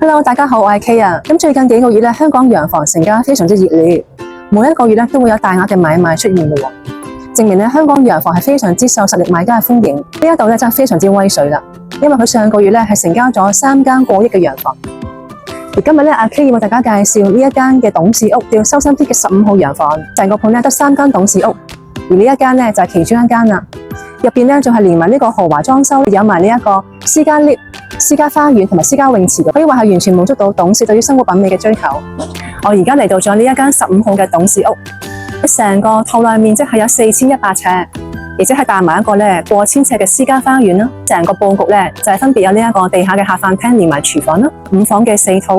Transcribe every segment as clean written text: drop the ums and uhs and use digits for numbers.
Hello，大家好，我係 K 啊。最近幾個月咧，香港洋房成交非常之熱烈，每一個月咧都會有大額嘅買賣出現嘅喎，證明咧香港洋房係非常之受實力買家嘅歡迎。呢一度咧真係非常之威水啦，因為佢上個月咧係成交咗3間過億嘅洋房。而今日咧，阿 K 要為大家介紹呢一間嘅董事屋，叫修心街嘅15號洋房。成個盤咧得3間董事屋，而呢一間咧就係其中一間啦。入邊咧仲係連埋呢個豪華裝修，有埋呢一個私家 lift、私家花園同埋私家泳池，可以話係完全滿足到董事對於生活品味嘅追求。我而家嚟到咗呢一間15號嘅董事屋，成個套內面積係有4100尺，而且係帶埋一個咧過千尺嘅私家花園啦。成個佈局咧就係分別有呢一個地下嘅客飯廳連埋廚房啦，5房嘅4套。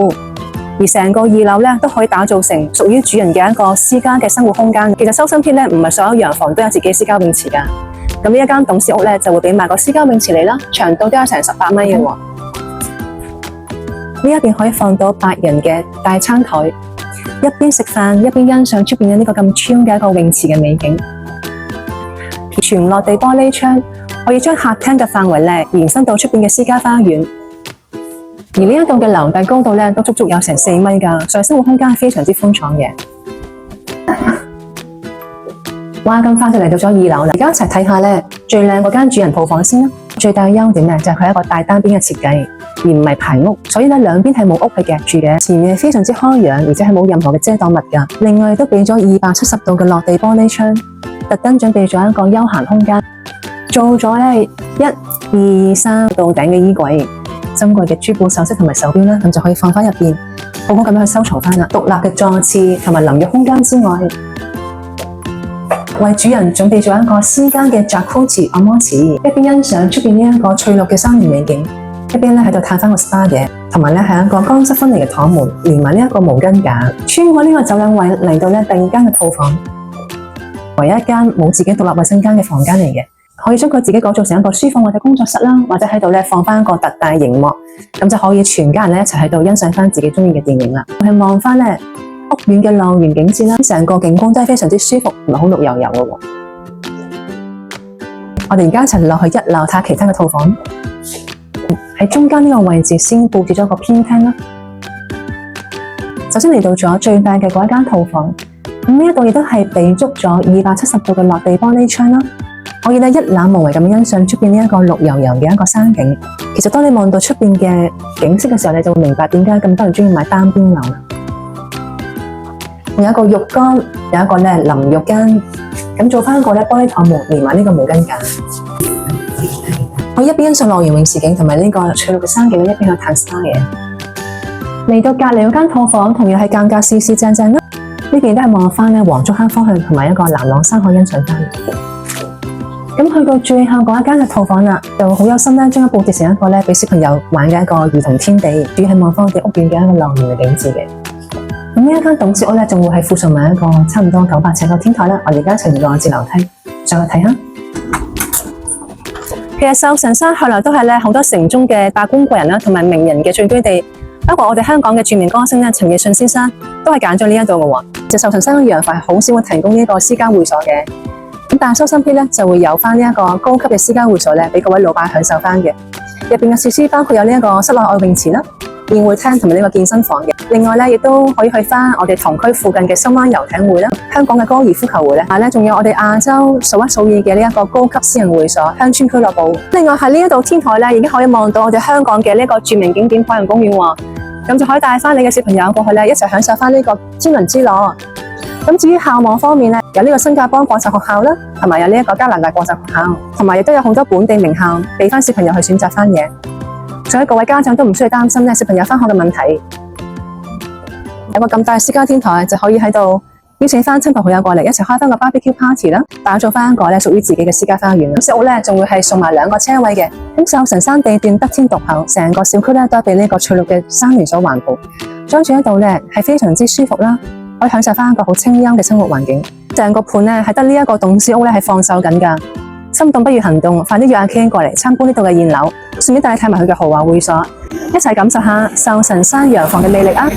而成個2樓咧都可以打造成屬於主人嘅一個私家嘅生活空間。其實修心街咧唔係所有洋房都有自己私家泳池㗎。咁呢一間董事屋咧就會俾埋個私家泳池嚟啦，長度都有成18米嘅喎。呢一邊可以放到8人嘅大餐台，一邊食飯一邊欣賞出邊嘅呢個咁 chill 嘅一個泳池嘅美景。全落地玻璃窗可以將客廳嘅範圍咧延伸到出邊嘅私家花園。而呢一度嘅樓底高度咧都足足有成4米㗎，所以生活空間係非常之寬敞嘅。哇！咁快就嚟到咗2樓啦，而家一齊睇下咧最靚嗰間主人套房先啦。最大嘅優點咧就係佢係一個大單邊嘅設計，而唔係排屋，所以咧兩邊係冇屋係夾住嘅。前面係非常之開揚，而且係冇任何嘅遮擋物㗎。另外都俾咗270度嘅落地玻璃窗，特登準備咗一個休閒空間，做咗咧1、2、3到頂嘅衣櫃，珍貴嘅珠寶首飾同埋手錶啦，咁就可以放翻入邊，好好咁樣去收藏翻啦。獨立嘅坐廁同埋淋浴空間之外，為主人準備咗一個私家嘅 Jacuzzi 按摩池，一邊欣賞出邊呢一個翠綠嘅山園美景，一邊咧喺度嘆翻個 SPA 嘅，同埋咧係一個乾濕分離嘅躺門，連埋呢一個毛巾架，穿過呢個走廊位嚟到咧第2間嘅套房，唯一一間冇自己獨立衛生間嘅房間嚟嘅，可以將佢自己改造成一個書房或者工作室啦，或者喺度咧放翻一個特大螢幕，咁就可以全家人咧一齊喺度欣賞翻自己中意嘅電影啦。去望翻咧屋苑嘅浪園景致啦，成個景觀都係非常之舒服同埋好綠油油嘅喎。我哋而家一齊落去1樓睇下其他嘅套房。喺中間呢個位置先佈置咗個偏廳啦。首先嚟到咗最大嘅嗰一間套房，呢一度亦都係備足咗270度嘅落地玻璃窗啦，可以咧一覽無遺咁欣賞出邊呢一個綠油油嘅一個山景。其實當你望到出邊嘅景色嘅時候，你就會明白點解咁多人中意買單邊樓啦。有一個浴缸，有一個咧淋浴間，咁做翻一個咧玻璃躺門，連埋呢個毛巾架。我一邊欣賞樂園泳池景同埋呢個翠綠嘅山景，一邊去嘆 SPA 嘅。嚟到隔離嗰間套房，同樣係間隔四四正正啦。呢邊都係望翻咧黃竹坑方向同埋一個南朗山可欣賞翻。咁去到最後嗰一間嘅套房啦，就好有心咧，將佢佈置成一個咧俾小朋友玩嘅一個兒童天地，主要係望翻我哋屋苑嘅一個樂園嘅景致嘅。咁呢一間董事屋咧，仲會係附上埋一個差唔多900尺嘅天台啦。我哋而家一齊落至樓梯，上去睇下。其實壽臣山向來都係咧好多城中嘅達官貴人啦，同埋名人嘅聚居地。不過我哋香港嘅著名歌星咧，陳奕迅先生都係揀咗呢一度嘅喎。其實壽臣山嘅洋房係好少會提供呢一個私家會所嘅。咁但係修心街咧就會有翻呢一個高級嘅私家會所咧，俾各位老闆享受翻嘅。入邊嘅設施包括有呢一個室內外泳池啦、宴會廳同埋呢個健身房嘅。另外咧，亦都可以去翻我哋同區附近嘅深灣遊艇會啦、香港嘅高爾夫球會咧，仲有我哋亞洲數一數二嘅呢一個高級私人會所鄉村俱樂部。另外喺呢一度天台咧，已經可以望到我哋香港嘅呢個著名景點海洋公園喎，咁就可以帶翻你嘅小朋友過去咧，一齊享受翻呢個天倫之樂。咁至於校網方面咧，有呢個新加坡國際學校啦，同埋有呢一個加拿大國際學校，同埋亦都有好多本地名校俾翻小朋友去選擇翻嘢。所以各位家長都唔需要擔心咧小朋友翻學嘅問題。有個咁大嘅私家天台，就可以喺度邀請翻親朋好友過嚟一齊開翻個 barbecue party 啦，打造翻一個咧屬於自己嘅私家花園。咁小屋咧仲會係送埋2個車位嘅。咁壽臣山地段得天獨厚，成個小區咧都係被呢個翠綠嘅山園所環抱，將住喺度咧係非常之舒服啦，可以享受翻一個好清幽嘅生活環境。成個盤咧係得呢一個董事屋咧係放售緊㗎。心動不如行動，快啲約阿 Ken 過嚟參觀呢度嘅現樓，順便帶你睇埋佢嘅豪華會所，一齊感受下壽臣山洋房嘅魅力啊！